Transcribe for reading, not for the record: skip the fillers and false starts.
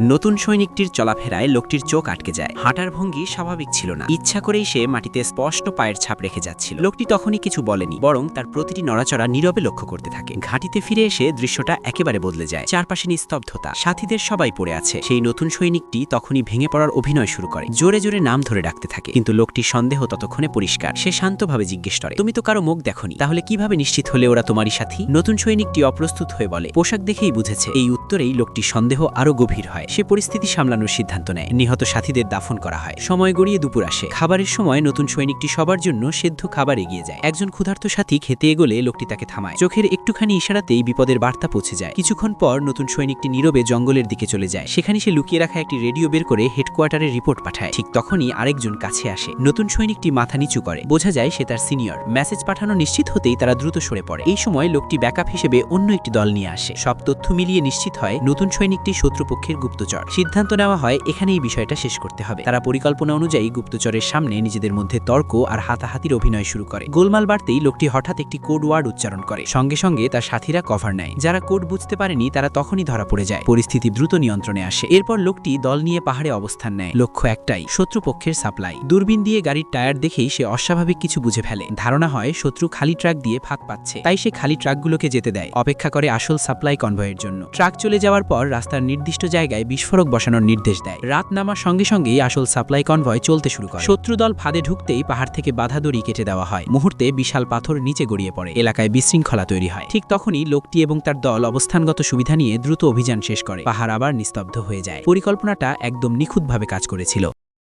নতুন সৈনিকটির চলাফেরায় লোকটির চোখ আটকে যায়। হাঁটার ভঙ্গি স্বাভাবিক ছিল না। ইচ্ছা করেই সে মাটিতে স্পষ্ট পায়ের ছাপ রেখে যাচ্ছিল। লোকটি তখনই কিছু বলেনি, বরং তার প্রতিটি নড়াচড়া নীরবে লক্ষ্য করতে থাকে। ঘাঁটিতে ফিরে এসে দৃশ্যটা একেবারে বদলে যায়। চারপাশে নিস্তব্ধতা, সাথীদের সবাই পড়ে আছে। সেই নতুন সৈনিকটি তখনই ভেঙে পড়ার অভিনয় শুরু করে, জোরে জোরে নাম ধরে ডাকতে থাকে। কিন্তু লোকটির সন্দেহ ততক্ষণে পরিষ্কার। সে শান্তভাবে জিজ্ঞেস করে, তুমি তো কারো মুখ দেখোনি, তাহলে কিভাবে নিশ্চিত হলে ওরা তোমারই সাথী? নতুন সৈনিকটি অপ্রস্তুত হয়ে বলে, পোশাক দেখেই বুঝেছে। এই উত্তরেই লোকটির সন্দেহ আরো গভীর হয়। সে পরিস্থিতি সামলানোর সিদ্ধান্ত নেয়। নিহত সাথীদের দাফন করা হয়। সময় গড়িয়ে দুপুর আসে। খাবারের সময় নতুন সৈনিকটি সবার জন্য সেদ্ধ খাবার এগিয়ে যায়। একজন ক্ষুধার্ত সাথী খেতে এগোলে লোকটি তাকে থামায়। চোখের একটুখানি ইশারাতেই বিপদের বার্তা পৌঁছে যায়। কিছুক্ষণ পর নতুন সৈনিকটি নীরবে জঙ্গলের দিকে চলে যায়। সেখানে সে লুকিয়ে রাখা একটি রেডিও বের করে হেডকোয়ার্টারে রিপোর্ট পাঠায়। ঠিক তখনই আরেকজন কাছে আসে। নতুন সৈনিকটি মাথা নিচু করে, বোঝা যায় সে তার সিনিয়র। মেসেজ পাঠানো নিশ্চিত হতেই তারা দ্রুত সরে পড়ে। এই সময় লোকটি ব্যাকআপ হিসেবে অন্য একটি দল নিয়ে আসে। সব তথ্য মিলিয়ে নিশ্চিত হয় নতুন সৈনিকটি শত্রুপক্ষের গুপ্তচর। সিদ্ধান্ত নেওয়া হয় এখানেই বিষয়টা শেষ করতে হবে। তারা পরিকল্পনা অনুযায়ী গুপ্তচরের সামনে নিজেদের মধ্যে তর্ক আর হাতাহাতির অভিনয় শুরু করে। গোলমাল বাড়তেই লোকটি হঠাৎ একটি কোড ওয়ার্ড উচ্চারণ করে। সঙ্গে সঙ্গে তার সাথীরা কভার নেয়। যারা কোড বুঝতে পারেনি তারা তখনই ধরা পড়ে যায়। পরিস্থিতি দ্রুত নিয়ন্ত্রণে আসে। এরপর লোকটি দল নিয়ে পাহাড়ে অবস্থান নেয়। লক্ষ্য একটাই, শত্রুপক্ষের সাপ্লাই। দূরবীন দিয়ে গাড়ির টায়ার দেখেই সে অস্বাভাবিক কিছু বুঝে ফেলে। ধারণা হয় শত্রু খালি ট্রাক দিয়ে ফাঁক পাচ্ছে। তাই সে খালি ট্রাকগুলোকে যেতে দেয়, অপেক্ষা করে আসল সাপ্লাই কনভয়ের জন্য। ট্রাক চলে যাওয়ার পর রাস্তার নির্দিষ্ট জায়গায় বিস্ফোরক বসানোর নির্দেশ দেয়। রাত নামার সঙ্গে সঙ্গেই আসল সাপ্লাই কনভয় চলতে শুরু করে। শত্রুদল ফাঁদে ঢুকতেই পাহাড় থেকে বাধা দড়ি কেটে দেওয়া হয়। মুহূর্তে বিশাল পাথর নিচে গড়িয়ে পড়ে। এলাকায় বিশৃঙ্খলা তৈরি হয়। ঠিক তখনই লোকটি এবং তার দল অবস্থানগত সুবিধা নিয়ে দ্রুত অভিযান শেষ করে। পাহাড় আবার নিস্তব্ধ হয়ে যায়। পরিকল্পনাটা একদম নিখুঁতভাবে কাজ করেছিল।